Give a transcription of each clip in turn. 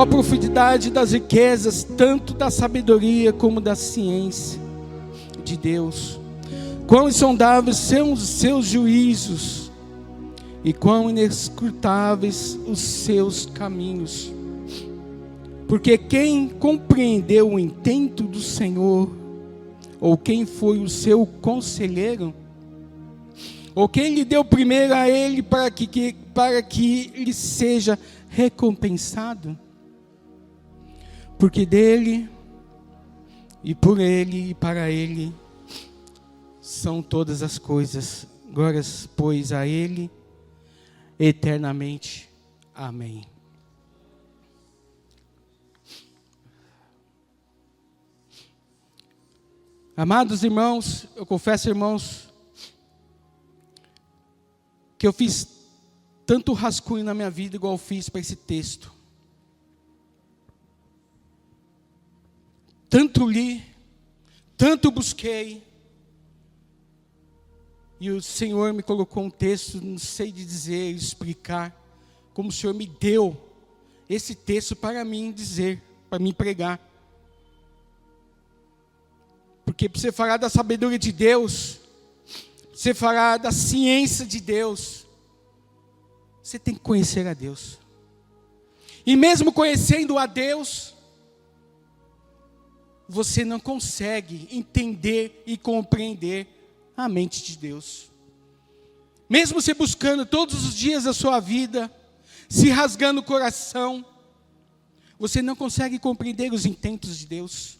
Ó profundidade das riquezas, tanto da sabedoria como da ciência de Deus. Quão insondáveis são os seus juízos, e quão inescrutáveis os seus caminhos. Porque quem compreendeu o intento do Senhor, ou quem foi o seu conselheiro, ou quem lhe deu primeiro a ele para que lhe seja recompensado? Porque dele, e por ele, e para ele, são todas as coisas. Glórias, pois, a ele, eternamente. Amém. Amados irmãos, eu confesso, irmãos, que eu fiz tanto rascunho na minha vida igual eu fiz para esse texto. Tanto li, tanto busquei, e o Senhor me colocou um texto, não sei de dizer, explicar, como o Senhor me deu esse texto para mim dizer, para mim pregar. Porque para você falar da sabedoria de Deus, você falar da ciência de Deus, você tem que conhecer a Deus. E mesmo conhecendo a Deus, você não consegue entender e compreender a mente de Deus. Mesmo você buscando todos os dias da sua vida, se rasgando o coração, você não consegue compreender os intentos de Deus.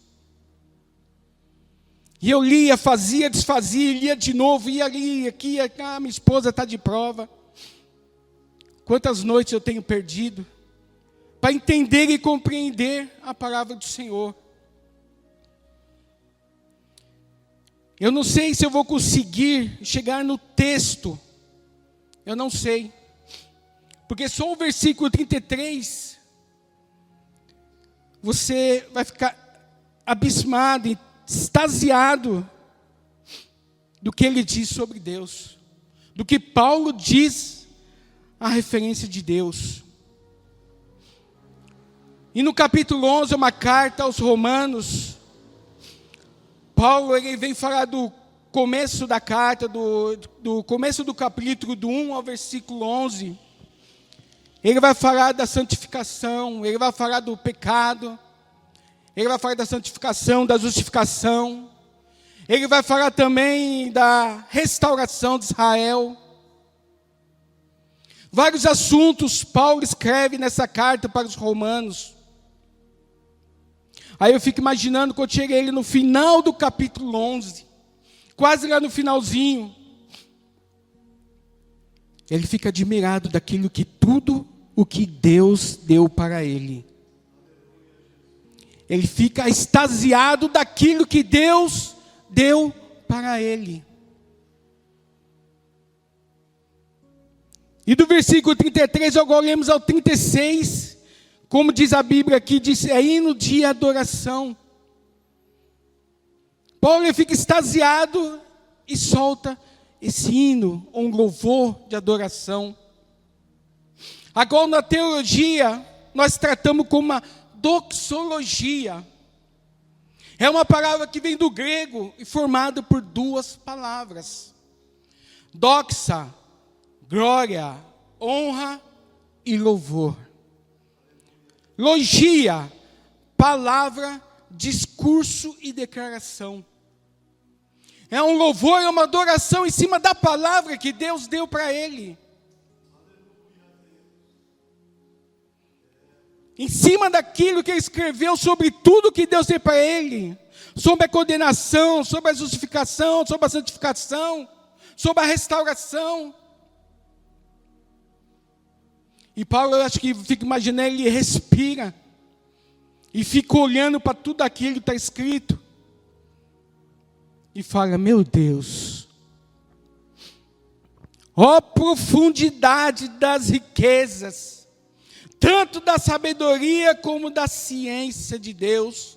E eu lia, fazia, desfazia, lia de novo, ia ali, aqui, minha esposa está de prova. Quantas noites eu tenho perdido para entender e compreender a palavra do Senhor. Eu não sei se eu vou conseguir chegar no texto, eu não sei, porque só o versículo 33, você vai ficar abismado, extasiado do que ele diz sobre Deus, do que Paulo diz a referência de Deus. E no capítulo 11, é uma carta aos Romanos. Paulo ele vem falar do começo da carta, do começo do capítulo, do 1 ao versículo 11. Ele vai falar da santificação, ele vai falar do pecado, ele vai falar da santificação, da justificação. Ele vai falar também da restauração de Israel. Vários assuntos Paulo escreve nessa carta para os romanos. Aí eu fico imaginando quando cheguei ele no final do capítulo 11, quase lá no finalzinho, ele fica admirado daquilo que tudo o que Deus deu para ele. Ele fica extasiado daquilo que Deus deu para ele. E do versículo 33, agora lemos ao 36, como diz a Bíblia aqui, diz, é hino de adoração. Paulo fica extasiado e solta esse hino, um louvor de adoração. Agora na teologia, nós tratamos como uma doxologia. É uma palavra que vem do grego e formada por duas palavras. Doxa, glória, honra e louvor. Logia, palavra, discurso e declaração. É um louvor, é uma adoração em cima da palavra que Deus deu para ele. Em cima daquilo que ele escreveu sobre tudo que Deus deu para ele. Sobre a condenação, sobre a justificação, sobre a santificação, sobre a restauração. E Paulo, eu acho que fica imaginando, ele respira. E fica olhando para tudo aquilo que está escrito. E fala, meu Deus. Ó profundidade das riquezas. Tanto da sabedoria como da ciência de Deus.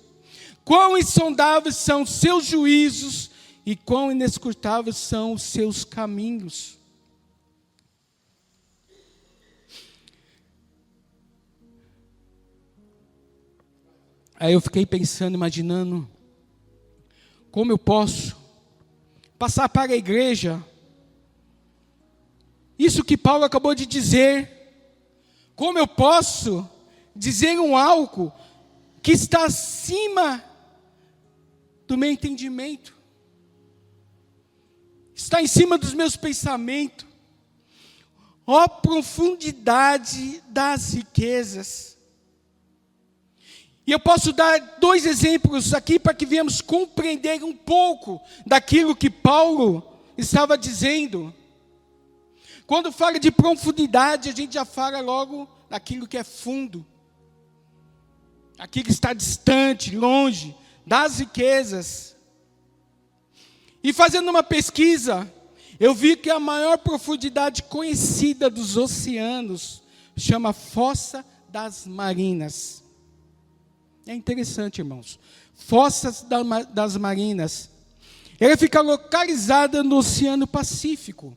Quão insondáveis são os seus juízos e quão inescrutáveis são os seus caminhos. Aí eu fiquei pensando, imaginando, como eu posso passar para a igreja isso que Paulo acabou de dizer. Como eu posso dizer algo que está acima do meu entendimento, está em cima dos meus pensamentos? Ó profundidade das riquezas. E eu posso dar 2 exemplos aqui para que venhamos compreender um pouco daquilo que Paulo estava dizendo. Quando fala de profundidade, a gente já fala logo daquilo que é fundo, aquilo que está distante, longe das riquezas. E fazendo uma pesquisa, eu vi que a maior profundidade conhecida dos oceanos chama Fossa das Marinas. É interessante, irmãos. Fossas das Marinas. Ela fica localizada no Oceano Pacífico.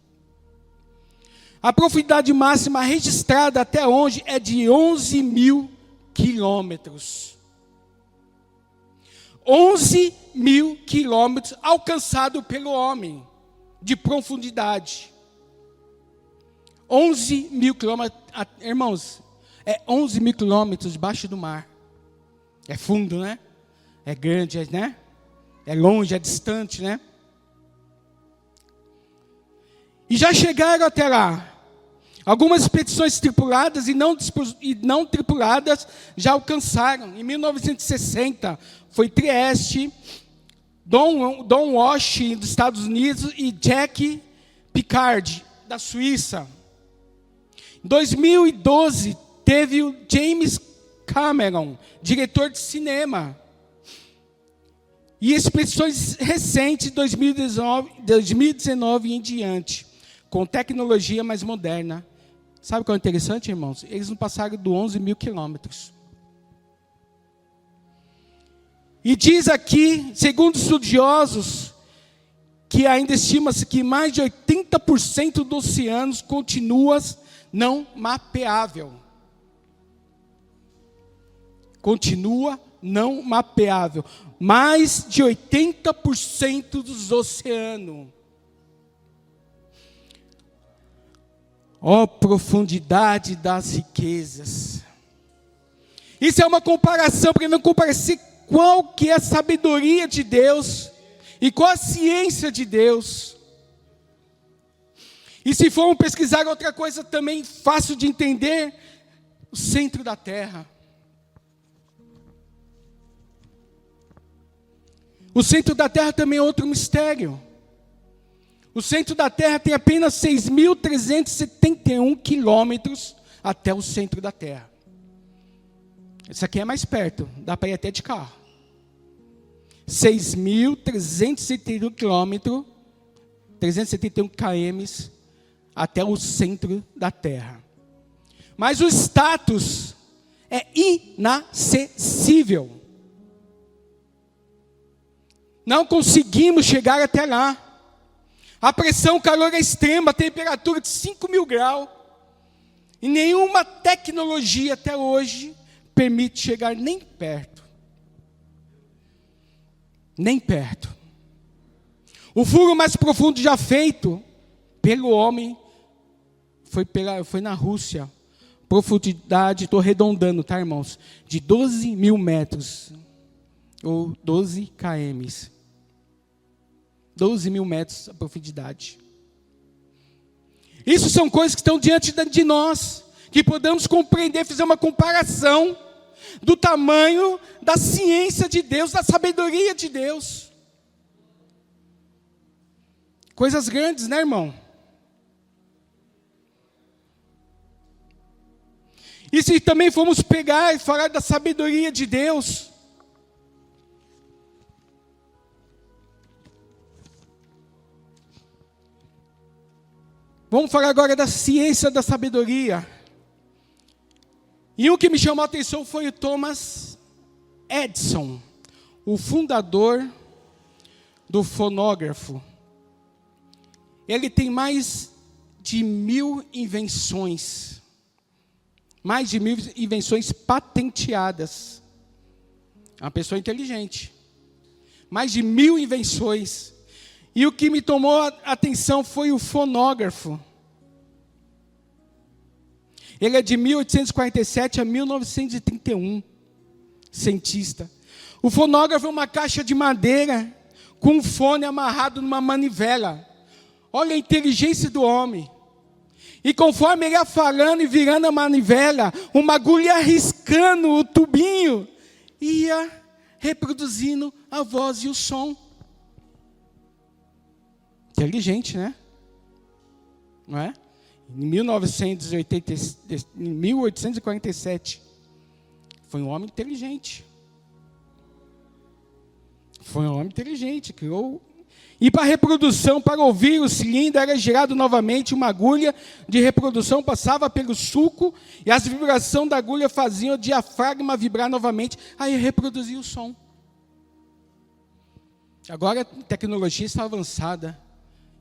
A profundidade máxima registrada até hoje é de 11 mil quilômetros. 11 mil quilômetros alcançado pelo homem de profundidade. 11 mil quilômetros, irmãos, é 11 mil quilômetros debaixo do mar. É fundo, né? É grande, né? É longe, é distante, né? E já chegaram até lá. Algumas expedições tripuladas e não tripuladas já alcançaram. Em 1960, foi Trieste, Don Walsh, dos Estados Unidos, e Jack Picard, da Suíça. Em 2012, teve o James Cameron, diretor de cinema. E expedições recentes, 2019 e em diante, com tecnologia mais moderna. Sabe o que é interessante, irmãos? Eles não passaram de 11 mil quilômetros. E diz aqui, segundo estudiosos, que ainda estima-se que mais de 80% dos oceanos continua não mapeável. Continua não mapeável. Mais de 80% dos oceanos. Ó profundidade das riquezas. Isso é uma comparação, para não comparar qual que é a sabedoria de Deus e qual a ciência de Deus. E se formos pesquisar outra coisa também fácil de entender, o centro da Terra. O centro da Terra também é outro mistério. O centro da Terra tem apenas 6.371 quilômetros até o centro da Terra. Esse aqui é mais perto, dá para ir até de carro. 6.371 quilômetros, 371 km até o centro da Terra. Mas o status é inacessível. Não conseguimos chegar até lá. A pressão, o calor é extrema, a temperatura de 5.000 graus. E nenhuma tecnologia até hoje permite chegar nem perto. Nem perto. O furo mais profundo já feito pelo homem foi na Rússia. Profundidade, estou arredondando, tá, irmãos? De 12 mil metros. Ou 12 km. 12 mil metros a profundidade. Isso são coisas que estão diante de nós, que podemos compreender, fazer uma comparação do tamanho da ciência de Deus, da sabedoria de Deus. Coisas grandes, né, irmão? E se também formos pegar e falar da sabedoria de Deus, vamos falar agora da ciência da sabedoria. E o que me chamou a atenção foi o Thomas Edison, o fundador do fonógrafo. Ele tem mais de 1.000 invenções. Mais de 1.000 invenções patenteadas. É uma pessoa inteligente. Mais de 1000 invenções. E o que me tomou a atenção foi o fonógrafo. Ele é de 1847 a 1931. Cientista. O fonógrafo é uma caixa de madeira com um fone amarrado numa manivela. Olha a inteligência do homem. E conforme ele ia falando e virando a manivela, uma agulha arriscando o tubinho, ia reproduzindo a voz e o som. Inteligente, né? Não é? Em 1847, foi um homem inteligente. Foi um homem inteligente, criou. E para a reprodução, para ouvir o cilindro, era girado novamente uma agulha de reprodução, passava pelo sulco, e as vibrações da agulha faziam o diafragma vibrar novamente, aí reproduzia o som. Agora a tecnologia está avançada,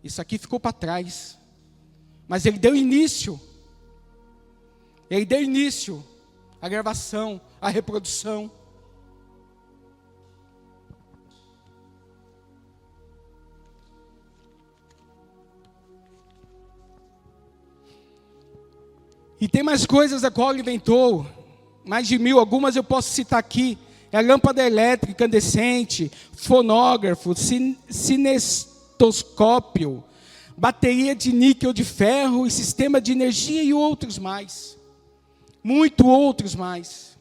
isso aqui ficou para trás, mas ele deu início à gravação, à reprodução. E tem mais coisas a qual ele inventou, mais de 1000, algumas eu posso citar aqui. É a lâmpada elétrica incandescente, fonógrafo, cinestoscópio, bateria de níquel de ferro e sistema de energia e outros mais. Muito outros mais.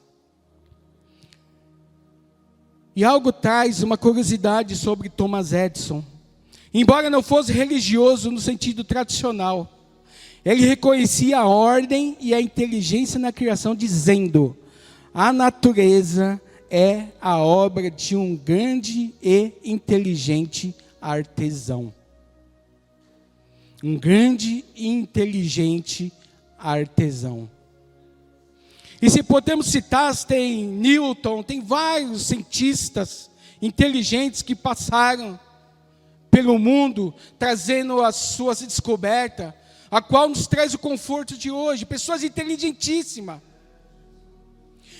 E algo traz uma curiosidade sobre Thomas Edison. Embora não fosse religioso no sentido tradicional, ele reconhecia a ordem e a inteligência na criação, dizendo: a natureza é a obra de um grande e inteligente artesão. Um grande e inteligente artesão. E se podemos citar, tem Newton, tem vários cientistas inteligentes que passaram pelo mundo, trazendo as suas descobertas, a qual nos traz o conforto de hoje, pessoas inteligentíssimas.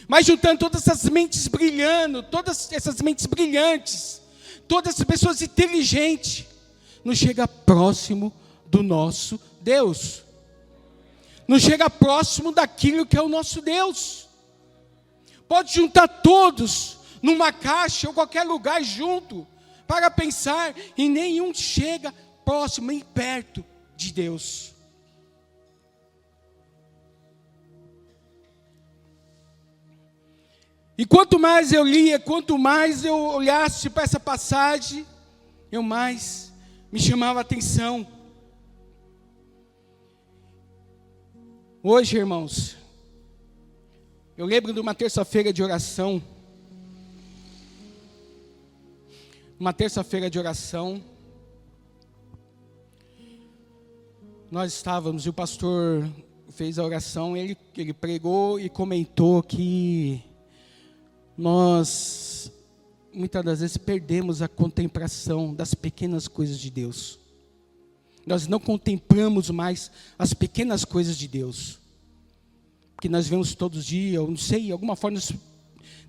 Mas juntando todas essas mentes brilhando, todas essas mentes brilhantes, todas essas pessoas inteligentes, nos chega próximo do nosso Deus. Nos chega próximo daquilo que é o nosso Deus. Pode juntar todos numa caixa ou qualquer lugar junto, para pensar, e nenhum chega próximo, nem perto de Deus. E quanto mais eu lia, quanto mais eu olhasse para essa passagem, eu mais me chamava a atenção. Hoje, irmãos, eu lembro de uma terça-feira de oração. Uma terça-feira de oração. Nós estávamos, e o pastor fez a oração, ele pregou e comentou que nós, muitas das vezes, perdemos a contemplação das pequenas coisas de Deus. Nós não contemplamos mais as pequenas coisas de Deus. Porque nós vemos todos os dias, eu não sei, de alguma forma, nós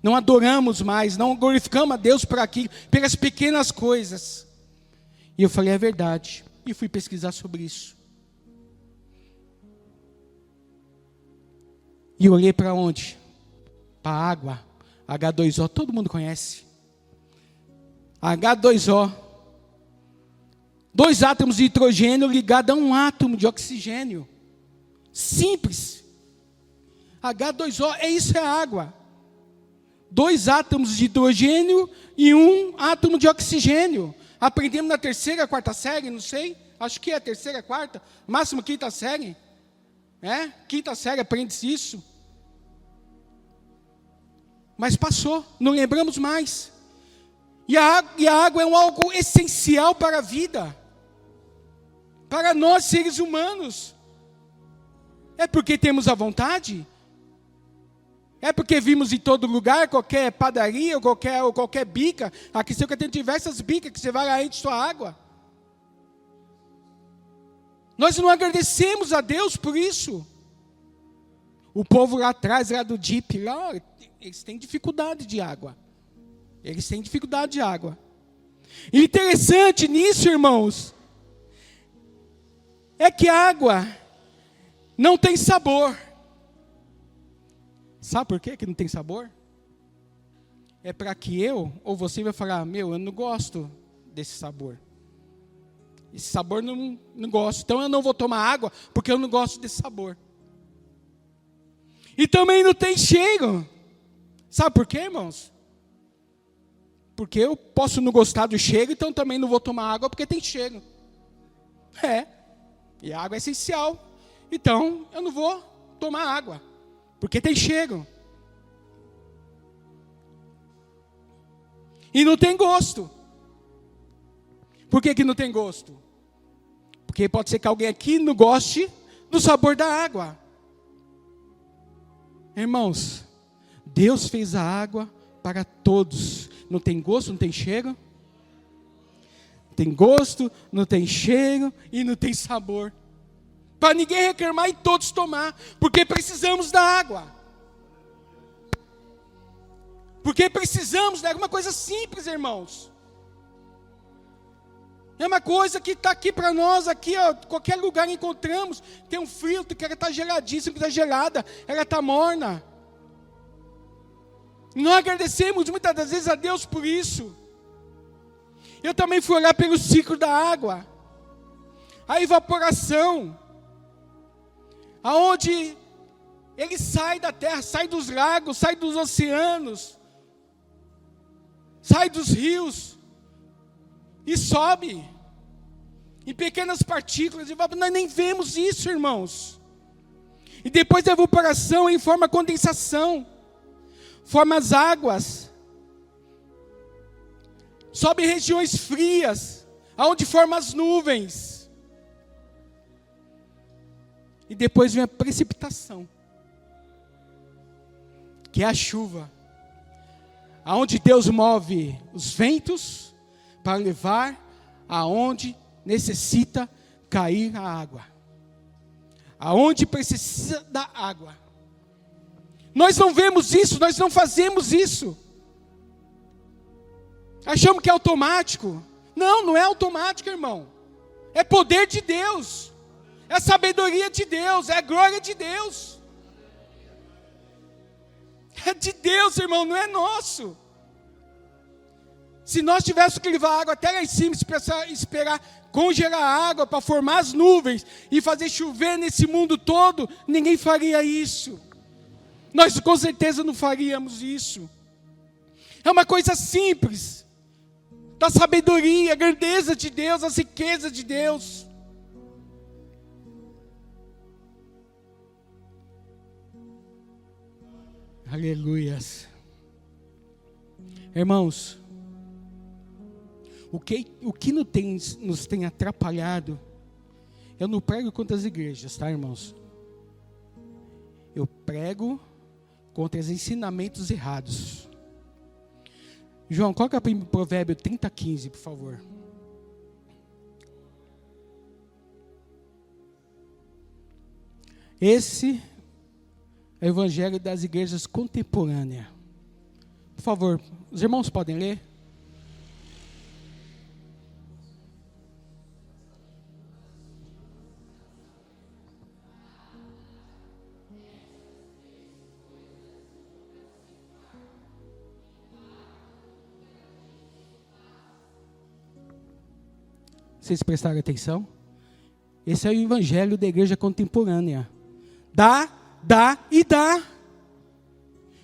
não adoramos mais, não glorificamos a Deus por aquilo, pelas pequenas coisas. E eu falei, é verdade. E fui pesquisar sobre isso. E olhei para onde? Para a água. H2O, todo mundo conhece. H2O. 2 átomos de hidrogênio ligados a um átomo de oxigênio. Simples. H2O, isso é água. 2 átomos de hidrogênio e 1 átomo de oxigênio. Aprendemos na 3ª, 4ª série, não sei. Acho que é a 3ª, 4ª, máximo 5ª série. 5ª série aprende-se isso. Mas passou, não lembramos mais. E a água é algo essencial para a vida. Para nós, seres humanos. É porque temos a vontade? É porque vimos em todo lugar, qualquer padaria, ou qualquer bica. Aqui você tem diversas bicas que você vai lá e enche sua água. Nós não agradecemos a Deus por isso. O povo lá atrás, lá do DIP, lá, eles têm dificuldade de água. Eles têm dificuldade de água. E interessante nisso, irmãos, é que a água não tem sabor. Sabe por quê que não tem sabor? É para que eu ou você vai falar, eu não gosto desse sabor. Esse sabor não gosto. Então eu não vou tomar água porque eu não gosto desse sabor. E também não tem cheiro. Sabe por quê, irmãos? Porque eu posso não gostar do cheiro, então também não vou tomar água porque tem cheiro. E a água é essencial. Então eu não vou tomar água porque tem cheiro. E não tem gosto. Por que não tem gosto? Porque pode ser que alguém aqui não goste do sabor da água. Irmãos, Deus fez a água para todos. Não tem gosto, não tem cheiro? Tem gosto, não tem cheiro e não tem sabor. Para ninguém reclamar e todos tomar. Porque precisamos da água. Porque precisamos de alguma coisa simples, irmãos. É uma coisa que está aqui para nós, aqui, ó, qualquer lugar encontramos. Tem um filtro que ela está geladíssima, que está gelada, ela está morna. Nós agradecemos muitas das vezes a Deus por isso. Eu também fui olhar pelo ciclo da água. A evaporação. Aonde ele sai da terra, sai dos lagos, sai dos oceanos, sai dos rios. E sobe em pequenas partículas. Nós nem vemos isso, irmãos. E depois da evaporação, ele forma condensação, forma as águas, sobe em regiões frias, aonde forma as nuvens. E depois vem a precipitação, que é a chuva, aonde Deus move os ventos para levar aonde necessita cair a água. Aonde precisa da água. Nós não vemos isso, nós não fazemos isso. Achamos que é automático. Não, não é automático, irmão. É poder de Deus. É sabedoria de Deus, é glória de Deus. É de Deus, irmão, não é nosso. Se nós tivéssemos que levar água até lá em cima, esperar congelar a água para formar as nuvens e fazer chover nesse mundo todo, ninguém faria isso. Nós com certeza não faríamos isso. É uma coisa simples, da sabedoria, a grandeza de Deus, a riqueza de Deus. Aleluias. Irmãos, o que nos tem atrapalhado, eu não prego contra as igrejas, tá, irmãos? Eu prego contra os ensinamentos errados. João, coloca para mim Provérbio 30:15, por favor. Esse é o evangelho das igrejas contemporâneas. Por favor, os irmãos podem ler? Vocês prestaram atenção? Esse é o evangelho da igreja contemporânea. Dá e dá.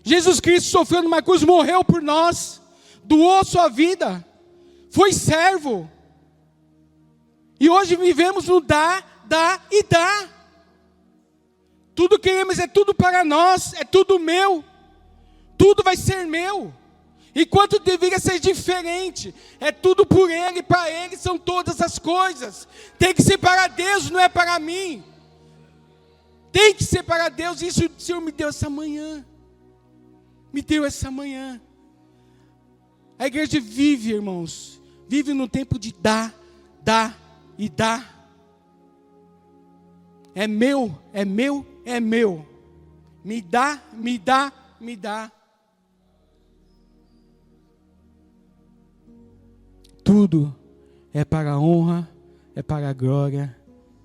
Jesus Cristo sofreu numa cruz, morreu por nós, doou sua vida, foi servo. E hoje vivemos no dá e dá. Tudo queremos, é tudo para nós, é tudo meu. Tudo vai ser meu. Enquanto deveria ser diferente, é tudo por Ele, para Ele são todas as coisas. Tem que ser para Deus, não é para mim. Tem que ser para Deus, isso o Senhor me deu essa manhã. Me deu essa manhã. A igreja vive, irmãos, vive no tempo de dá e dá. É meu, é meu, é meu. Me dá, me dá, me dá. tudo é para a honra, é para a glória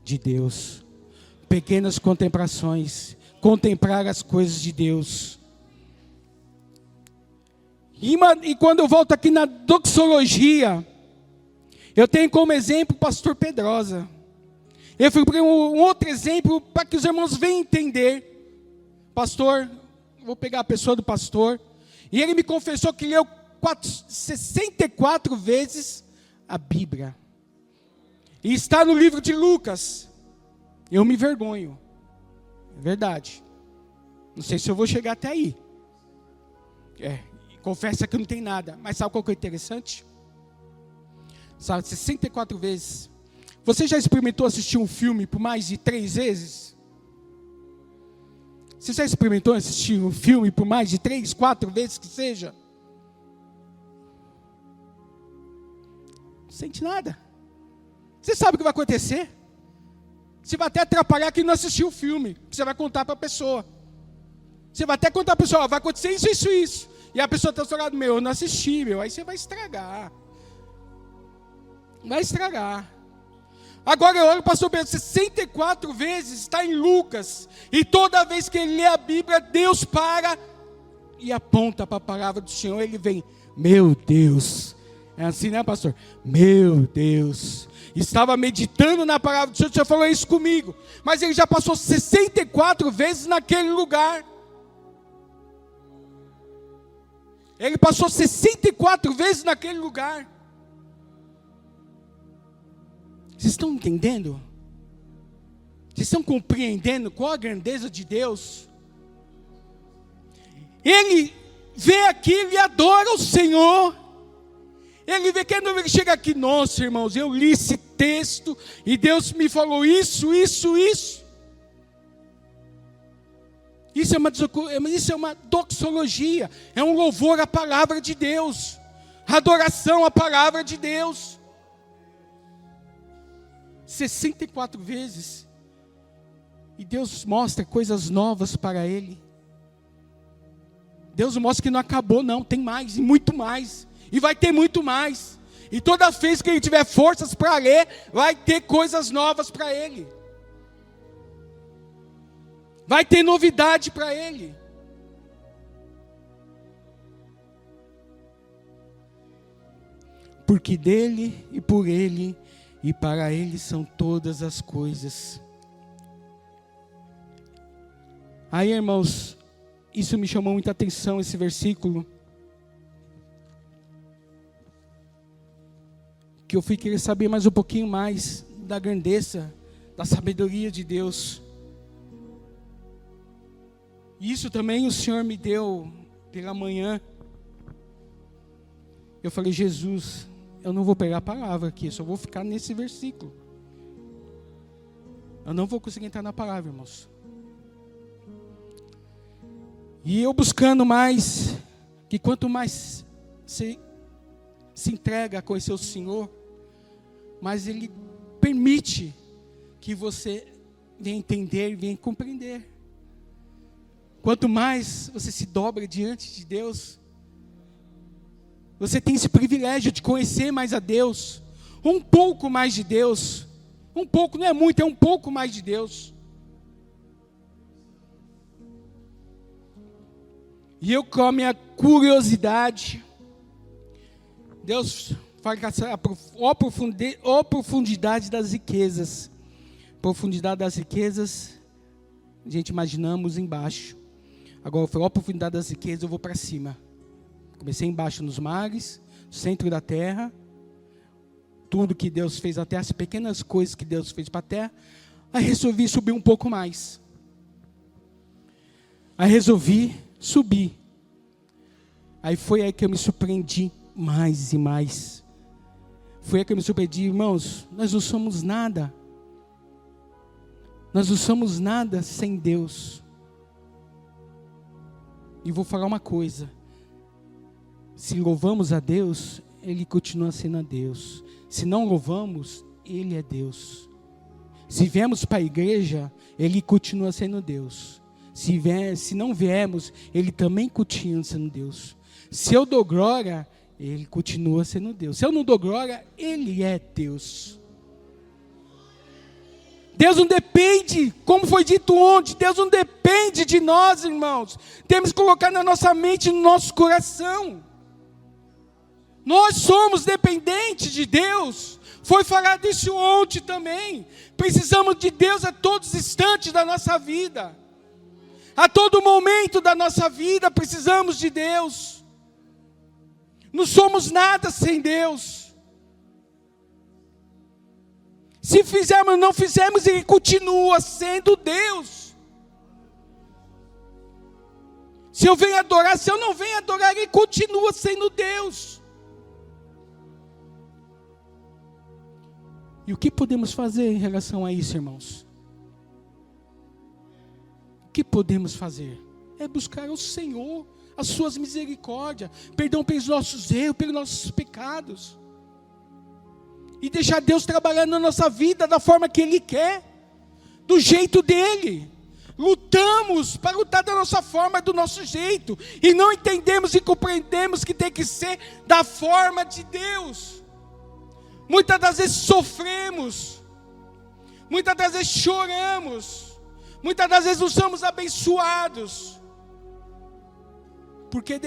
de Deus. Pequenas contemplações, contemplar as coisas de Deus. E quando eu volto aqui na doxologia, eu tenho como exemplo o pastor Pedrosa. Eu fui para um outro exemplo para que os irmãos venham entender. Pastor, vou pegar a pessoa do pastor, e ele me confessou que leu 64 vezes a Bíblia. E está no livro de Lucas. Eu me vergonho. É verdade. Não sei se eu vou chegar até aí. Confessa que não tem nada. Mas sabe qual que é interessante? Sabe, 64 vezes. Você já experimentou assistir um filme por mais de 3 vezes? Você já experimentou assistir um filme por mais de 3, 4 vezes que seja? Não sente nada. Você sabe o que vai acontecer? Você vai até atrapalhar quem não assistiu o filme. Você vai contar para a pessoa. Você vai até contar para a pessoa, vai acontecer isso, isso, isso. E a pessoa está do seu lado, eu não assisti, Aí você vai estragar. Vai estragar. Agora eu olho para o pastor Pedro, 64 vezes está em Lucas. E toda vez que ele lê a Bíblia, Deus para e aponta para a palavra do Senhor. Ele vem, meu Deus. É assim, né, pastor? Meu Deus. Estava meditando na palavra do Senhor, o Senhor falou isso comigo. Mas ele já passou 64 vezes naquele lugar. Ele passou 64 vezes naquele lugar. Vocês estão entendendo? Vocês estão compreendendo qual a grandeza de Deus? Ele vê aquilo e adora o Senhor. Ele vê que ele chega aqui, nossa irmãos, eu li esse texto e Deus me falou isso, isso, isso. Isso é uma doxologia, é um louvor à palavra de Deus, adoração à palavra de Deus. 64 vezes. E Deus mostra coisas novas para ele. Deus mostra que não acabou não, tem mais e muito mais. E vai ter muito mais. E toda vez que ele tiver forças para ler, vai ter coisas novas para ele. Vai ter novidade para ele. Porque dele e por ele e para ele são todas as coisas. Aí, irmãos, isso me chamou muita atenção, esse versículo. Que eu fui querer saber mais um pouquinho mais da grandeza, da sabedoria de Deus. Isso também o Senhor me deu pela manhã. Eu falei, Jesus, eu não vou pegar a palavra aqui, eu só vou ficar nesse versículo. Eu não vou conseguir entrar na palavra, irmãos. E eu buscando mais, que quanto mais você se entrega a conhecer o Senhor, mas Ele permite que você venha entender, venha compreender. Quanto mais você se dobra diante de Deus, você tem esse privilégio de conhecer mais a Deus, um pouco mais de Deus, um pouco, não é muito, é um pouco mais de Deus. E eu, com a minha curiosidade, Deus fala que ó profundidade das riquezas. Profundidade das riquezas, a gente imaginamos embaixo. Agora eu falei, ó profundidade das riquezas, eu vou para cima. Comecei embaixo nos mares, centro da terra. Tudo que Deus fez, até as pequenas coisas que Deus fez para a terra. Aí resolvi subir um pouco mais. Aí resolvi subir. Aí foi aí que eu me surpreendi mais e mais. Foi aí que eu me surpreendi, irmãos, nós não somos nada. Nós não somos nada sem Deus. E vou falar uma coisa. Se louvamos a Deus, Ele continua sendo a Deus. Se não louvamos, Ele é Deus. Se viemos para a igreja, Ele continua sendo Deus. Se não viemos, Ele também continua sendo Deus. Se eu dou glória, Ele continua sendo Deus. Se eu não dou glória, Ele é Deus. Deus não depende, como foi dito ontem, Deus não depende de nós, irmãos. Temos que colocar na nossa mente, no nosso coração. Nós somos dependentes de Deus. Foi falado isso ontem também. Precisamos de Deus a todos os instantes da nossa vida. A todo momento da nossa vida precisamos de Deus. Não somos nada sem Deus. Se fizermos ou não fizermos, Ele continua sendo Deus. Se eu venho adorar, se eu não venho adorar, Ele continua sendo Deus. E o que podemos fazer em relação a isso, irmãos? O que podemos fazer? É buscar o Senhor, as suas misericórdias, perdão pelos nossos erros, pelos nossos pecados. E deixar Deus trabalhar na nossa vida da forma que Ele quer, do jeito dEle. Lutamos para lutar da nossa forma, do nosso jeito. E não entendemos e compreendemos que tem que ser da forma de Deus. Muitas das vezes sofremos. Muitas das vezes choramos. Muitas das vezes não somos abençoados. Porque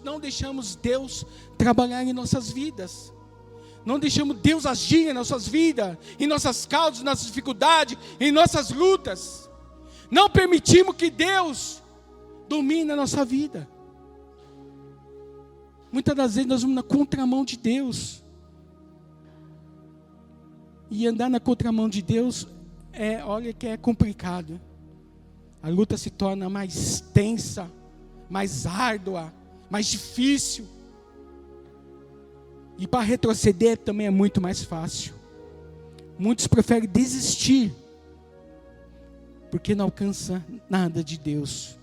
não deixamos Deus trabalhar em nossas vidas. Não deixamos Deus agir em nossas vidas, em nossas causas, em nossas dificuldades, em nossas lutas. Não permitimos que Deus domine a nossa vida. Muitas das vezes nós vamos na contramão de Deus. E andar na contramão de Deus, olha que é complicado. A luta se torna mais tensa, mais árdua, mais difícil. E para retroceder também é muito mais fácil. Muitos preferem desistir, porque não alcança nada de Deus.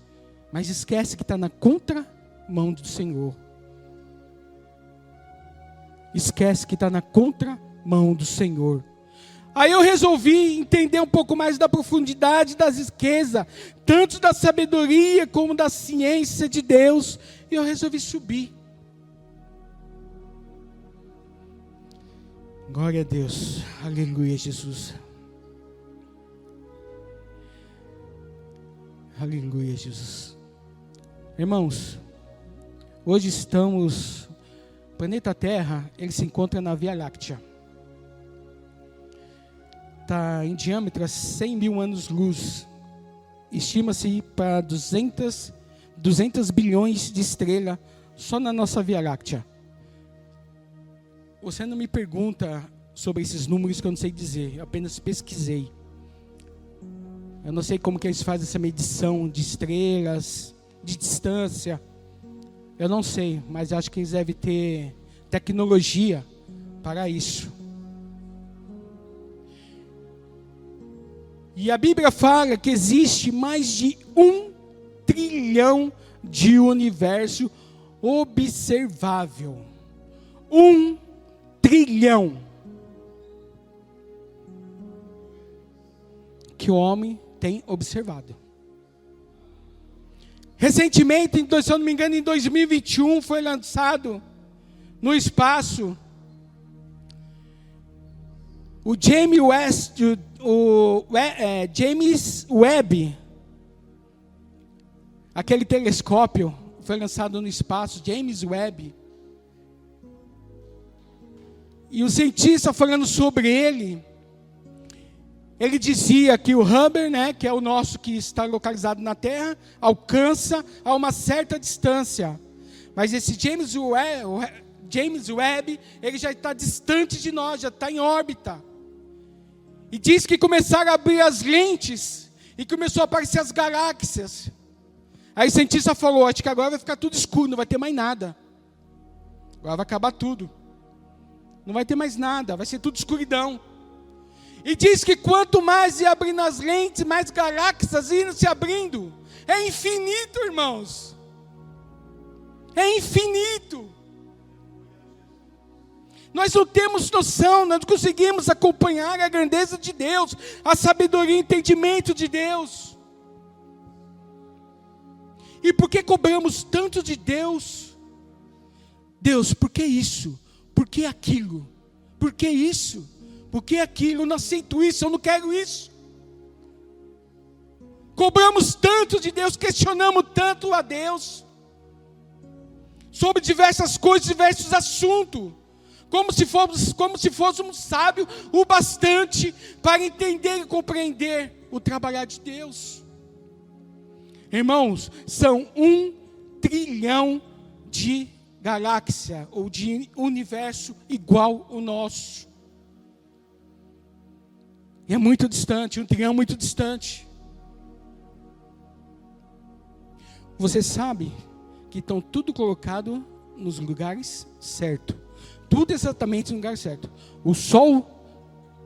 Mas esquece que está na contramão do Senhor. Esquece que está na contramão do Senhor. Aí eu resolvi entender um pouco mais da profundidade das riquezas, tanto da sabedoria como da ciência de Deus. E eu resolvi subir. Glória a Deus. Aleluia, Jesus. Aleluia, Jesus. Irmãos, hoje o planeta Terra, ele se encontra na Via Láctea. Está em diâmetro a 100 mil anos-luz. Estima-se para 200 bilhões de estrelas só na nossa Via Láctea. Você não me pergunta sobre esses números que eu não sei dizer, eu apenas pesquisei. Eu não sei como que eles fazem essa medição de estrelas, de distância. Eu não sei, mas acho que eles devem ter tecnologia para isso. E a Bíblia fala que existe mais de 1 trilhão de universo observável. 1 trilhão. Que o homem tem observado. Recentemente, se eu não me engano, em 2021, foi lançado no espaço o James Webb, aquele telescópio foi lançado no espaço, James Webb. E o cientista falando sobre ele dizia que o Hubble, que é o nosso que está localizado na Terra, alcança a uma certa distância. Mas esse James Webb, ele já está distante de nós, já está em órbita. E diz que começaram a abrir as lentes e começou a aparecer as galáxias. Aí o cientista falou, acho que agora vai ficar tudo escuro, não vai ter mais nada. Agora vai acabar tudo. Não vai ter mais nada, vai ser tudo escuridão. E diz que quanto mais ia abrindo as lentes, mais galáxias iam se abrindo. É infinito, irmãos. É infinito. Nós não temos noção, nós não conseguimos acompanhar a grandeza de Deus, a sabedoria e o entendimento de Deus. E por que cobramos tanto de Deus? Deus, por que isso? Por que aquilo? Por que isso? Por que aquilo? Eu não aceito isso, eu não quero isso. Cobramos tanto de Deus, questionamos tanto a Deus sobre diversas coisas, diversos assuntos, como se fôssemos sábios o bastante para entender e compreender o trabalhar de Deus. Irmãos, são 1 trilhão de galáxia ou de universo igual o nosso. E é muito distante, 1 trilhão muito distante. Você sabe que estão tudo colocado nos lugares certos. Tudo exatamente no lugar certo. O Sol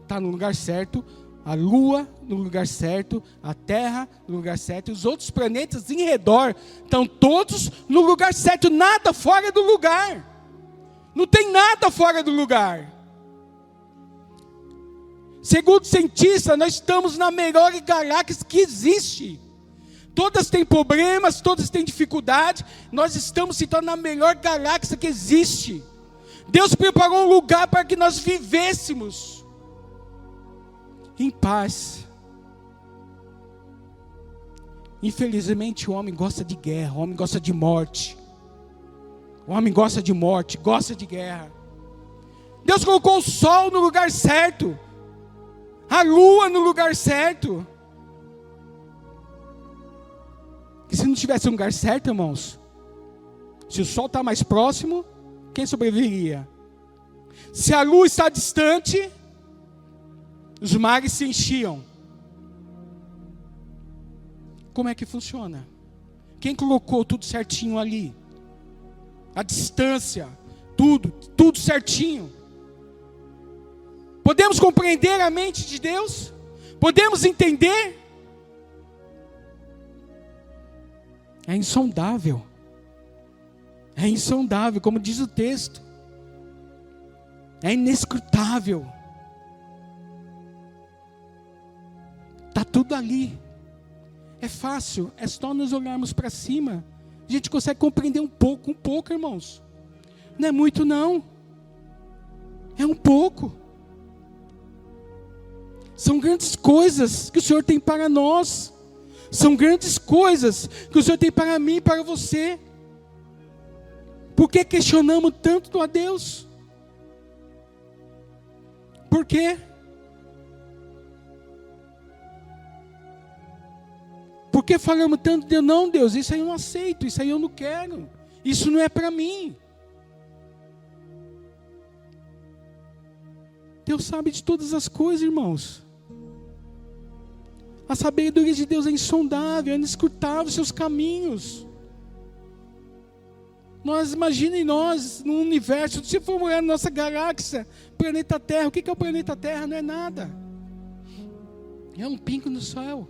está no lugar certo, a Lua no lugar certo, a Terra no lugar certo, e os outros planetas em redor estão todos no lugar certo, nada fora do lugar. Não tem nada fora do lugar. Segundo cientistas, nós estamos na melhor galáxia que existe. Todas têm problemas, todas têm dificuldade. Nós estamos se tornando a melhor galáxia que existe. Deus preparou um lugar para que nós vivêssemos em paz. Infelizmente o homem gosta de guerra, o homem gosta de morte. O homem gosta de morte, gosta de guerra. Deus colocou o sol no lugar certo, a lua no lugar certo. Que se não tivesse um lugar certo, irmãos, se o sol está mais próximo, quem sobreviveria? Se a lua está distante, os mares se enchiam. Como é que funciona? Quem colocou tudo certinho ali? A distância, tudo certinho. Podemos compreender a mente de Deus? Podemos entender? É insondável. É insondável, como diz o texto. É inescrutável. Está tudo ali. É fácil, é só nós olharmos para cima. A gente consegue compreender um pouco, irmãos. Não é muito não. É um pouco. São grandes coisas que o Senhor tem para nós. São grandes coisas que o Senhor tem para mim e para você. Por que questionamos tanto a Deus? Por quê? Por que falamos tanto de Deus? Não, Deus, isso aí eu não aceito, isso aí eu não quero. Isso não é para mim. Deus sabe de todas as coisas, irmãos. A sabedoria de Deus é insondável, é inescrutável, seus caminhos. Imaginem nós, no universo, se for olhar na nossa galáxia, planeta Terra, o que é o planeta Terra? Não é nada. É um pingo no céu.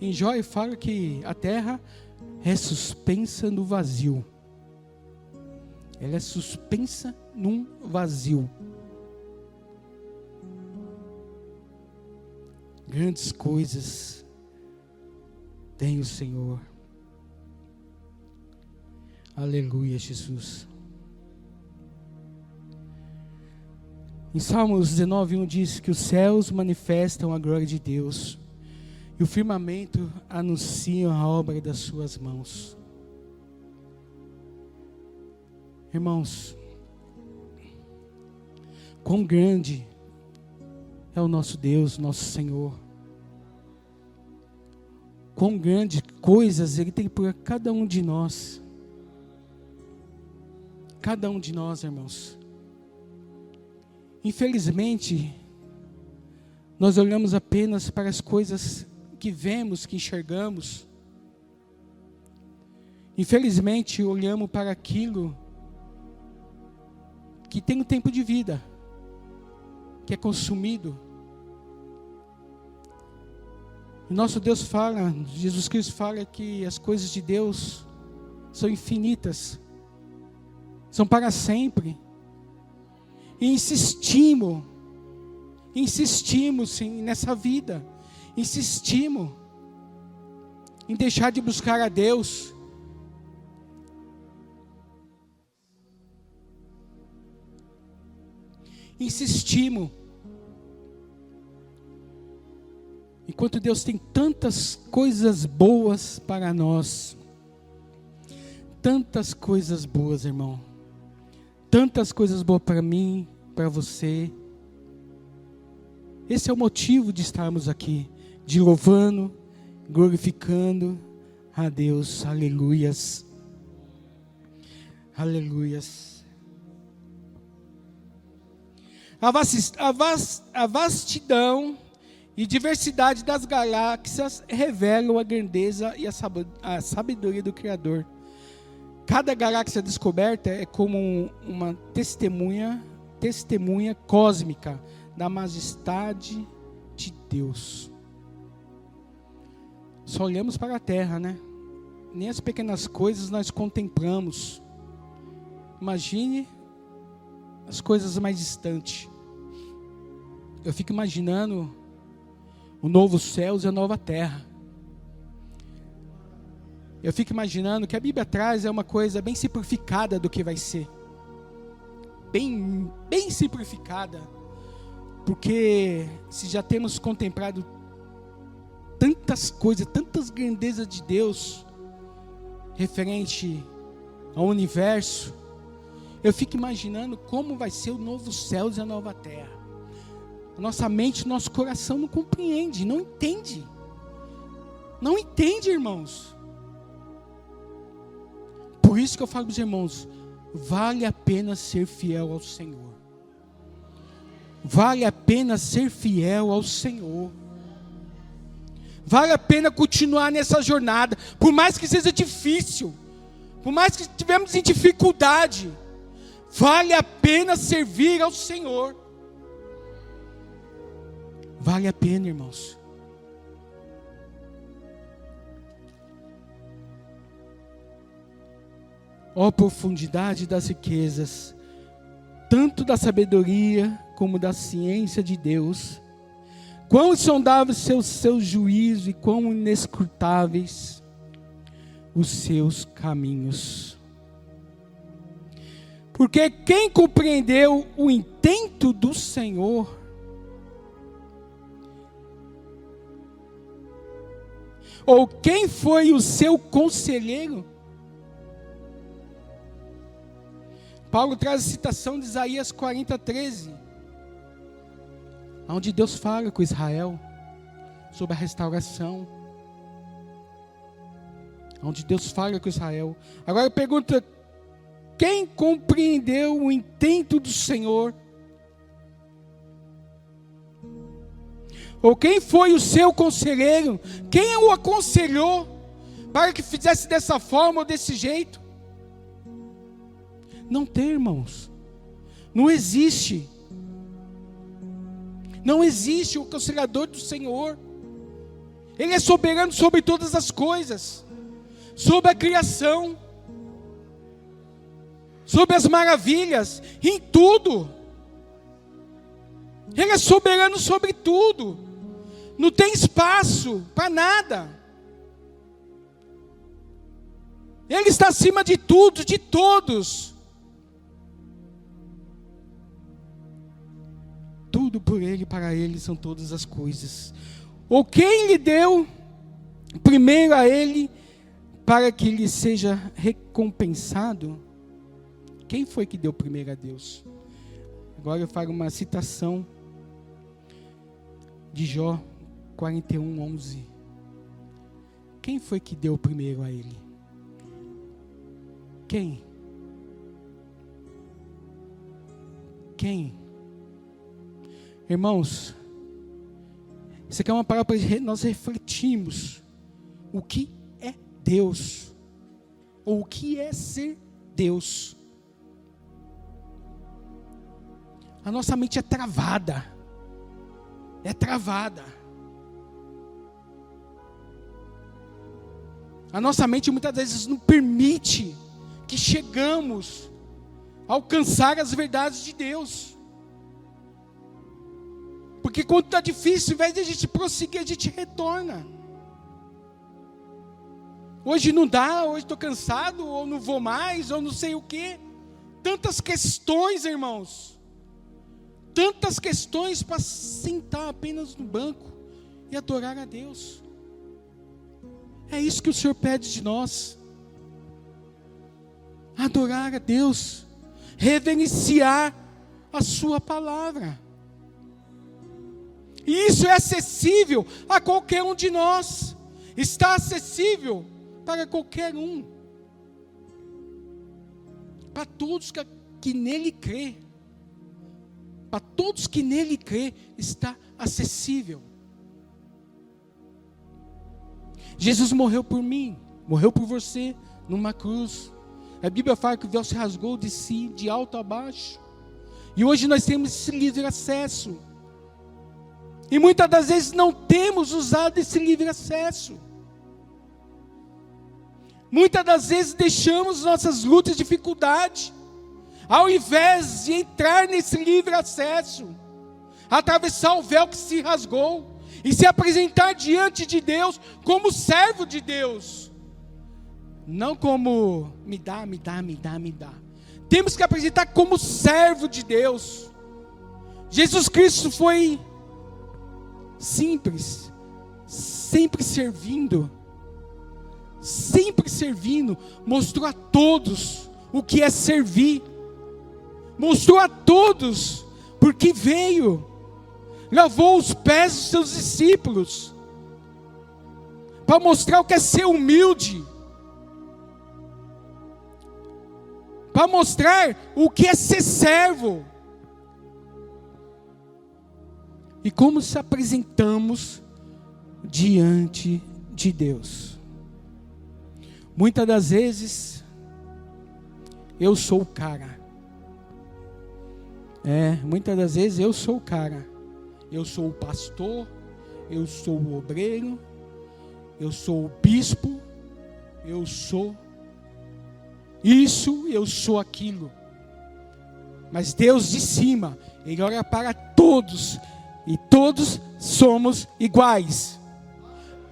Em Jó fala que a Terra é suspensa no vazio. Ela é suspensa num vazio. Grandes coisas tem o Senhor. Aleluia, Jesus. Em Salmos 19:1 diz que os céus manifestam a glória de Deus e o firmamento anuncia a obra das suas mãos. Irmãos, quão grande é o nosso Deus, nosso Senhor. Quão grandes coisas Ele tem por cada um de nós. Cada um de nós, irmãos. Infelizmente, nós olhamos apenas para as coisas que vemos, que enxergamos. Infelizmente, olhamos para aquilo que tem um tempo de vida, que é consumido. E nosso Deus fala, Jesus Cristo fala que as coisas de Deus são infinitas, são para sempre. E insistimos sim, nessa vida, insistimos em deixar de buscar a Deus, insistimos. Enquanto Deus tem tantas coisas boas para nós. Tantas coisas boas, irmão. Tantas coisas boas para mim, para você. Esse é o motivo de estarmos aqui. De louvando, glorificando a Deus. Aleluias. Aleluias. A vastidão e diversidade das galáxias revelam a grandeza e a sabedoria do Criador. Cada galáxia descoberta é como uma testemunha cósmica da majestade de Deus. Só olhamos para a Terra, né? Nem as pequenas coisas nós contemplamos. Imagine as coisas mais distantes. Eu fico imaginando o novo céu e a nova terra. Eu fico imaginando que a Bíblia traz uma coisa bem simplificada do que vai ser. Bem simplificada. Porque se já temos contemplado tantas coisas, tantas grandezas de Deus, referente ao universo, eu fico imaginando como vai ser o novo céu e a nova terra. A nossa mente, nosso coração não compreende, não entende. Não entende, irmãos. Por isso que eu falo para os irmãos, vale a pena ser fiel ao Senhor. Vale a pena ser fiel ao Senhor. Vale a pena continuar nessa jornada, por mais que seja difícil, por mais que tivemos em dificuldade, vale a pena servir ao Senhor. Vale a pena, irmãos. Ó profundidade das riquezas, tanto da sabedoria como da ciência de Deus. Quão insondáveis seus juízos e quão inescrutáveis os seus caminhos. Porque quem compreendeu o intento do Senhor, ou quem foi o seu conselheiro? Paulo traz a citação de Isaías 40:13, onde Deus fala com Israel sobre a restauração. Onde Deus fala com Israel. Agora pergunta: quem compreendeu o intento do Senhor? Ou quem foi o seu conselheiro? Quem o aconselhou para que fizesse dessa forma ou desse jeito? Não tem, irmãos. Não existe. Não existe o aconselhador do Senhor. Ele é soberano sobre todas as coisas. Sobre a criação. Sobre as maravilhas. Em tudo. Ele é soberano sobre tudo. Não tem espaço para nada. Ele está acima de tudo, de todos. Tudo por Ele, para Ele são todas as coisas. Ou quem lhe deu primeiro a Ele, para que lhe seja recompensado? Quem foi que deu primeiro a Deus? Agora eu faço uma citação de Jó 41:11. Quem foi que deu primeiro a Ele? Quem? Quem? Irmãos, isso aqui é uma palavra para nós refletirmos o que é Deus, ou o que é ser Deus. A nossa mente é travada. É travada. A nossa mente muitas vezes não permite que chegamos a alcançar as verdades de Deus. Porque quando está difícil, ao invés de a gente prosseguir, a gente retorna. Hoje não dá, hoje estou cansado, ou não vou mais, ou não sei o quê. Tantas questões, irmãos. tantas questões para sentar apenas no banco e adorar a Deus. É isso que o Senhor pede de nós. Adorar a Deus, reverenciar a sua palavra. E isso é acessível a qualquer um de nós. Está acessível para qualquer um. Para todos que nele crê. Para todos que nele crê, está acessível. Jesus morreu por mim, morreu por você, numa cruz. A Bíblia fala que o véu se rasgou de si, de alto a baixo. E hoje nós temos esse livre acesso. E muitas das vezes não temos usado esse livre acesso. Muitas das vezes deixamos nossas lutas e dificuldades, ao invés de entrar nesse livre acesso, atravessar o véu que se rasgou, e se apresentar diante de Deus como servo de Deus. Não como me dá. Temos que apresentar como servo de Deus. Jesus Cristo foi simples, sempre servindo, mostrou a todos o que é servir, mostrou a todos porque veio, lavou os pés dos seus discípulos, para mostrar o que é ser humilde, para mostrar o que é ser servo. E como se apresentamos diante de Deus. Muitas das vezes, eu sou o cara. Muitas das vezes eu sou o cara. Eu sou o pastor, eu sou o obreiro, eu sou o bispo, eu sou isso, eu sou aquilo. Mas Deus de cima, Ele olha para todos, e todos somos iguais.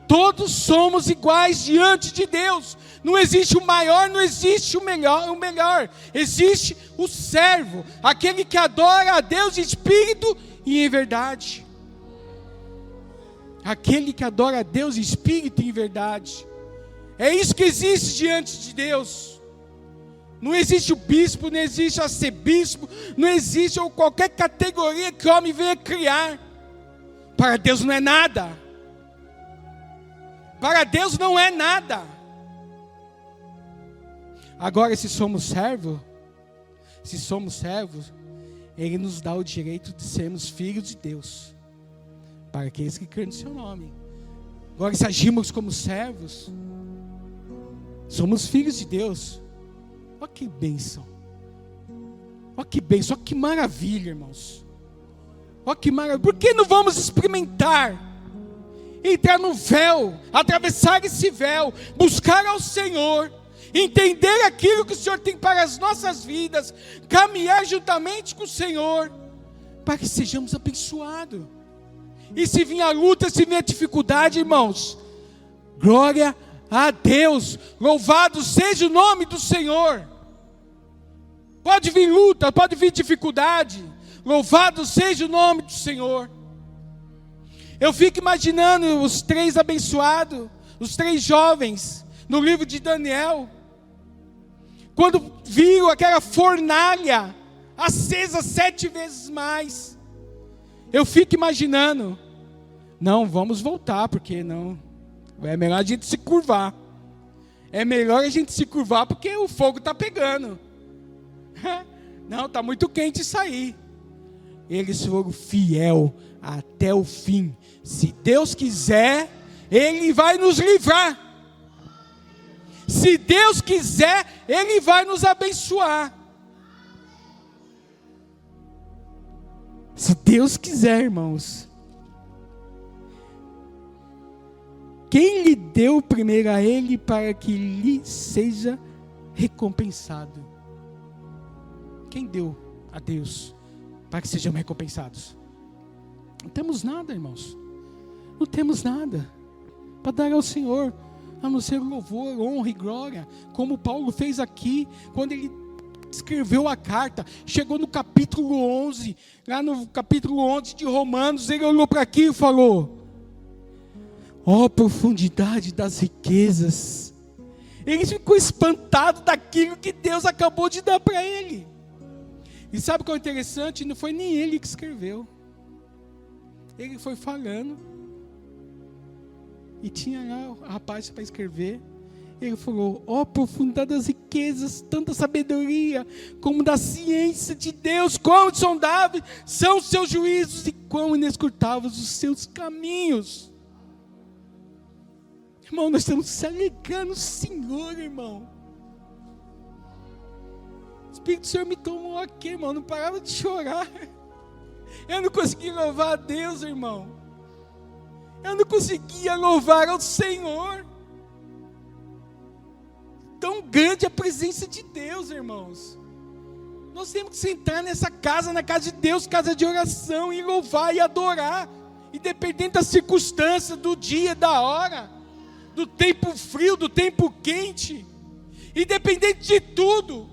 Todos somos iguais diante de Deus. Não existe o maior, não existe o melhor. Existe o servo, aquele que adora a Deus em espírito e em verdade. Aquele que adora a Deus em espírito e em verdade. É isso que existe diante de Deus. Não existe o bispo, não existe arcebispo, não existe qualquer categoria que o homem venha criar. Para Deus não é nada. Para Deus não é nada. Agora, se somos servos, Ele nos dá o direito de sermos filhos de Deus, para aqueles que creem no seu nome. Agora, se agimos como servos, somos filhos de Deus. Olha que bênção. Olha que bênção, olha que maravilha, irmãos. Olha que maravilha. Por que não vamos experimentar? Entrar no véu, atravessar esse véu, buscar ao Senhor, entender aquilo que o Senhor tem para as nossas vidas, caminhar juntamente com o Senhor, para que sejamos abençoados. E se vir a luta, se vir a dificuldade, irmãos, glória a Deus, louvado seja o nome do Senhor. Pode vir luta, pode vir dificuldade, louvado seja o nome do Senhor. Eu fico imaginando os 3 abençoados, os 3 jovens, no livro de Daniel, quando viram aquela fornalha acesa 7 vezes mais. Eu fico imaginando, não, vamos voltar, porque não, é melhor a gente se curvar. É melhor a gente se curvar, porque o fogo está pegando. Não, está muito quente isso aí. Eles foram fiel até o fim. Se Deus quiser, Ele vai nos livrar. Se Deus quiser, Ele vai nos abençoar. Se Deus quiser, irmãos. Quem lhe deu primeiro a Ele para que lhe seja recompensado? Quem deu a Deus para que sejamos recompensados? Não temos nada, irmãos. Não temos nada para dar ao Senhor, a não ser louvor, honra e glória, como Paulo fez aqui, quando ele escreveu a carta, chegou no capítulo 11, lá no capítulo 11 de Romanos, ele olhou para aqui e falou: ó, profundidade das riquezas. Ele ficou espantado daquilo que Deus acabou de dar para ele. E sabe o que é interessante? Não foi nem ele que escreveu. Ele foi falando. E tinha lá o rapaz para escrever. Ele falou: ó, profundidade das riquezas, tanta sabedoria, como da ciência de Deus, quão insondáveis são os seus juízos e quão inescrutáveis os seus caminhos. Irmão, nós estamos se alegrando no Senhor, irmão. O Espírito do Senhor me tomou aqui, irmão, não parava de chorar. Eu não conseguia louvar a Deus, irmão. Eu não conseguia louvar ao Senhor. Tão grande a presença de Deus, irmãos. Nós temos que sentar nessa casa, na casa de Deus, casa de oração, e louvar e adorar. Independente da circunstância, do dia, da hora, do tempo frio, do tempo quente, independente de tudo,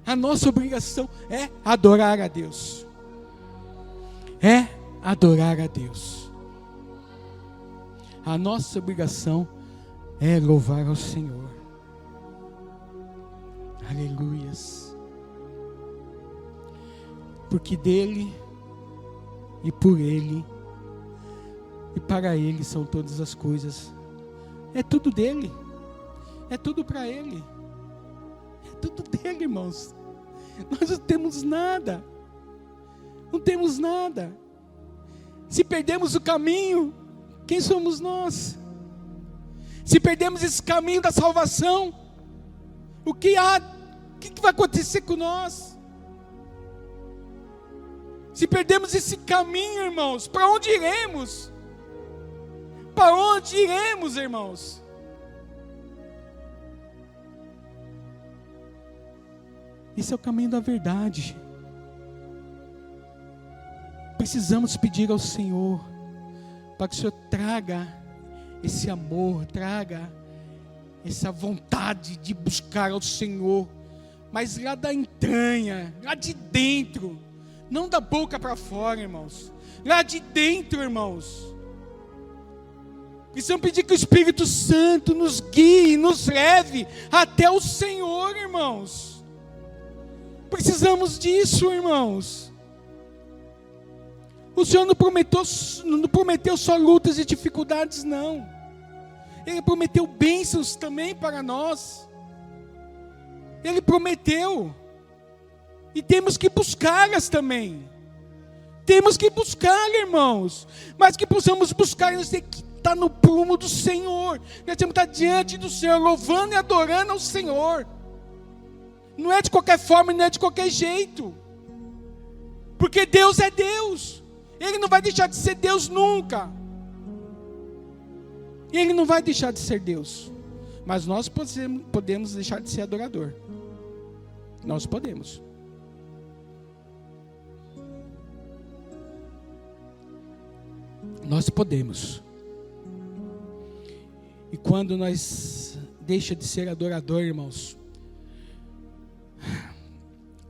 a nossa obrigação é adorar a Deus. É adorar a Deus. A nossa obrigação é louvar ao Senhor. Aleluias. Porque dele e por ele e para ele são todas as coisas. É tudo dele. É tudo para ele. É tudo dele, irmãos. Nós não temos nada. Não temos nada. Se perdemos o caminho, quem somos nós? Se perdemos esse caminho da salvação, o que vai acontecer com nós? Se perdemos esse caminho, irmãos, para onde iremos? Para onde iremos, irmãos? Esse é o caminho da verdade. Precisamos pedir ao Senhor para que o Senhor traga esse amor, traga essa vontade de buscar ao Senhor, mas lá da entranha, lá de dentro, não da boca para fora, irmãos, lá de dentro, irmãos. Precisamos pedir que o Espírito Santo nos guie, nos leve até o Senhor, irmãos. Precisamos disso, irmãos. O Senhor não prometeu só lutas e dificuldades, não. Ele prometeu bênçãos também para nós. Ele prometeu. E temos que buscá-las também. Temos que buscar, irmãos. Mas que possamos buscar, nós temos que estar no prumo do Senhor. Nós temos que estar diante do Senhor, louvando e adorando ao Senhor. Não é de qualquer forma, não é de qualquer jeito. Porque Deus é Deus. Ele não vai deixar de ser Deus nunca. Ele não vai deixar de ser Deus. Mas nós podemos deixar de ser adorador. Nós podemos. Nós podemos. E quando nós deixamos de ser adorador, irmãos,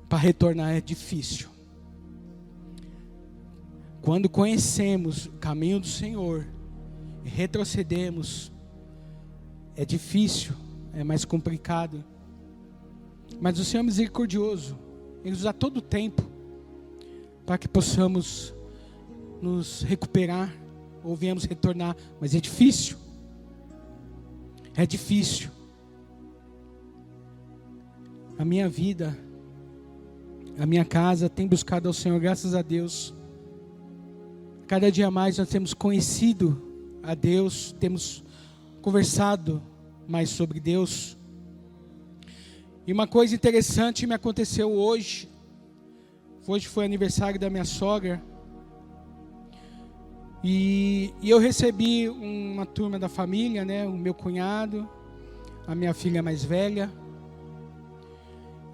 para retornar é difícil. Quando conhecemos o caminho do Senhor e retrocedemos, é difícil, é mais complicado. Mas o Senhor é misericordioso. Ele nos dá todo o tempo para que possamos nos recuperar ou viemos retornar. Mas é difícil. É difícil. A minha vida, a minha casa tem buscado ao Senhor, graças a Deus. Cada dia mais nós temos conhecido a Deus, temos conversado mais sobre Deus. E uma coisa interessante me aconteceu hoje. Hoje foi aniversário da minha sogra. E eu recebi uma turma da família, né? O meu cunhado, a minha filha mais velha.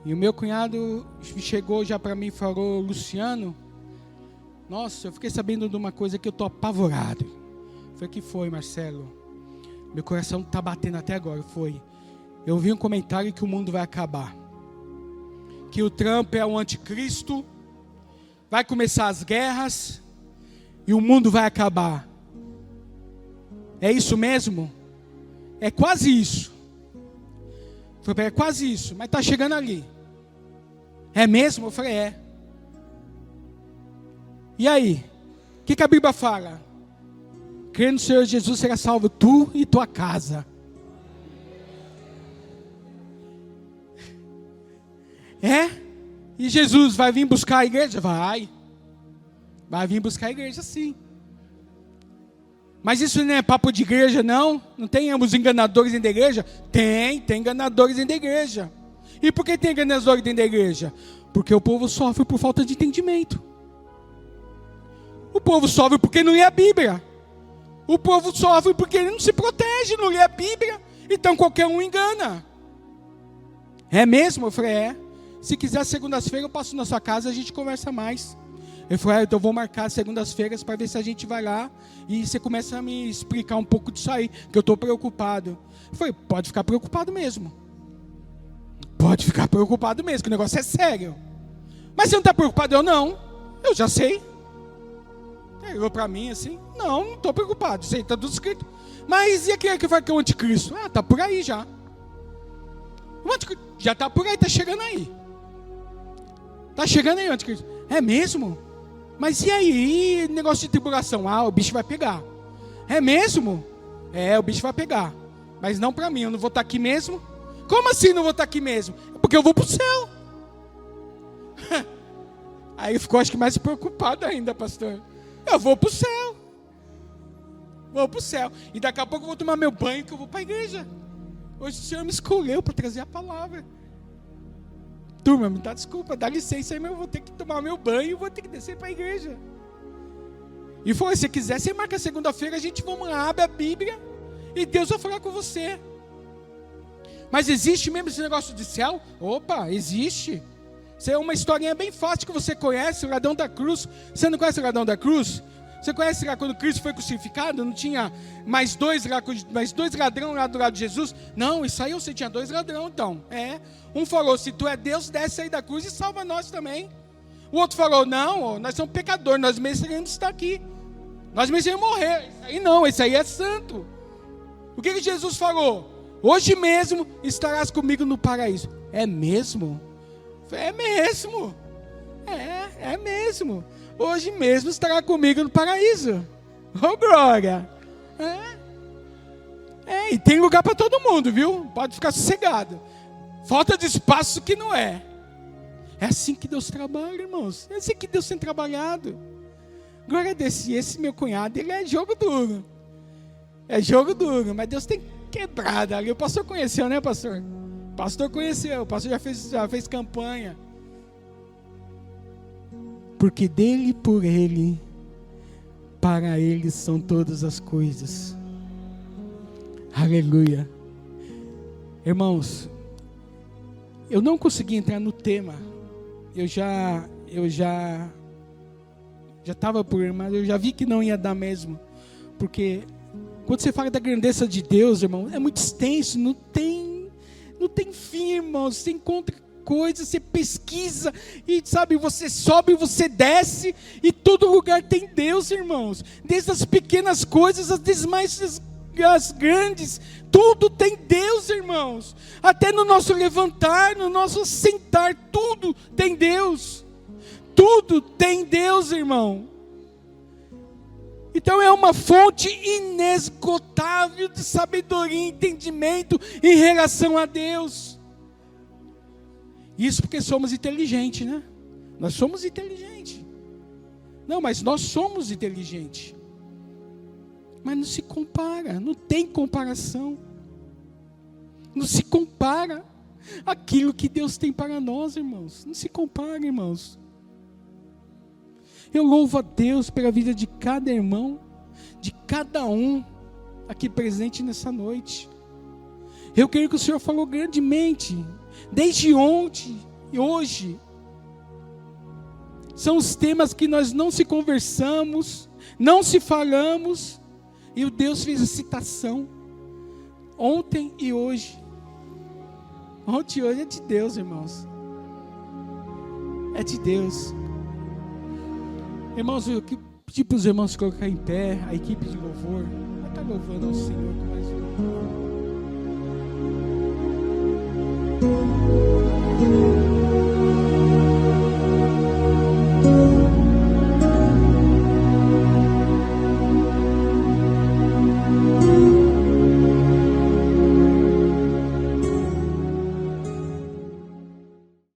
E o meu cunhado chegou já para mim e falou: Luciano, nossa, eu fiquei sabendo de uma coisa que eu estou apavorado. Foi: que foi, Marcelo? Meu coração está batendo até agora. Foi: Eu vi um comentário que o mundo vai acabar, que o Trump é o anticristo, vai começar as guerras e o mundo vai acabar. É isso mesmo? É quase isso. Eu falei, é quase isso, mas está chegando ali. É mesmo? Eu falei, é. E aí? O que a Bíblia fala? Crendo no Senhor Jesus será salvo tu e tua casa. É? E Jesus vai vir buscar a igreja? Vai vir buscar a igreja, sim. Mas isso não é papo de igreja, não? Não tem os enganadores dentro da igreja? Tem enganadores dentro da igreja. E por que tem enganadores dentro da igreja? Porque o povo sofre por falta de entendimento. O povo sofre porque não lê a Bíblia. O povo sofre porque ele não se protege, não lê a Bíblia. Então qualquer um engana. É mesmo? Eu falei, é. Se quiser segundas-feiras eu passo na sua casa e a gente conversa mais. Ele falou, então eu vou marcar segundas-feiras para ver se a gente vai lá e você começa a me explicar um pouco disso aí, que eu estou preocupado. Eu falei, pode ficar preocupado mesmo. Pode ficar preocupado mesmo, que o negócio é sério. Mas você não está preocupado? Eu não. Eu já sei. Ele olhou para mim assim, não estou preocupado, isso aí está tudo escrito. Mas e aquele que vai que é o anticristo? Está por aí já. O anticristo já está por aí, está chegando aí. Está chegando aí o anticristo. É mesmo? Mas e aí, negócio de tribulação? O bicho vai pegar. É mesmo? É, o bicho vai pegar. Mas não para mim, eu não vou estar aqui mesmo. Como assim não vou estar aqui mesmo? Porque eu vou para o céu. Aí ficou acho que mais preocupado ainda, pastor. Eu vou para o céu. Vou para o céu. E daqui a pouco eu vou tomar meu banho que eu vou para a igreja. Hoje o Senhor me escolheu para trazer a palavra. Turma, me dá desculpa, dá licença aí, mas eu vou ter que tomar meu banho e vou ter que descer para a igreja. E falou, se quiser, você marca segunda-feira, a gente vamos lá, abre a Bíblia e Deus vai falar com você. Mas existe mesmo esse negócio de céu? Opa, existe. Isso é uma historinha bem fácil que você conhece, o ladrão da cruz. Você não conhece o ladrão da cruz? Você conhece lá quando Cristo foi crucificado? Não tinha mais dois ladrões lá do lado de Jesus? Não, isso aí você tinha 2 ladrões então. Um falou, se tu é Deus, desce aí da cruz e salva nós também. O outro falou, não, nós somos pecadores, nós merecemos estar aqui. Nós merecemos morrer. Isso aí não, esse aí é santo. O que Jesus falou? Hoje mesmo estarás comigo no paraíso. É mesmo? É mesmo. É mesmo. Hoje mesmo estará comigo no paraíso. Oh, glória. E tem lugar para todo mundo, viu? Pode ficar sossegado. Falta de espaço que não é. É assim que Deus trabalha, irmãos. É assim que Deus tem trabalhado. Glória a Deus. Esse meu cunhado, ele é jogo duro. É jogo duro, mas Deus tem quebrado ali. O pastor conheceu, né, pastor? O pastor conheceu. O pastor já fez campanha. Porque dele, por ele, para ele são todas as coisas. Aleluia. Irmãos, eu não consegui entrar no tema. Eu já estava por, mas eu já vi que não ia dar mesmo. Porque quando você fala da grandeza de Deus, irmão, é muito extenso, não tem fim, irmãos. Você encontra coisas, você pesquisa e sabe, você sobe, você desce e todo lugar tem Deus, irmãos. Desde as pequenas coisas as grandes, tudo tem Deus, irmãos. Até no nosso levantar, no nosso sentar, tudo tem Deus. Tudo tem Deus, irmão. Então é uma fonte inesgotável de sabedoria e entendimento em relação a Deus. Isso porque somos inteligentes, né? Nós somos inteligentes. Não, mas nós somos inteligentes. Mas não se compara, não tem comparação. Não se compara aquilo que Deus tem para nós, irmãos. Não se compara, irmãos. Eu louvo a Deus pela vida de cada irmão, de cada um aqui presente nessa noite. Eu creio que o Senhor falou grandemente, desde ontem e hoje. São os temas que nós não se conversamos, não se falamos, e o Deus fez a citação, ontem e hoje. Ontem e hoje é de Deus, irmãos. É de Deus. Irmãos, eu pedir para os irmãos colocar em pé, a equipe de louvor vai estar louvando ao Senhor com mais um.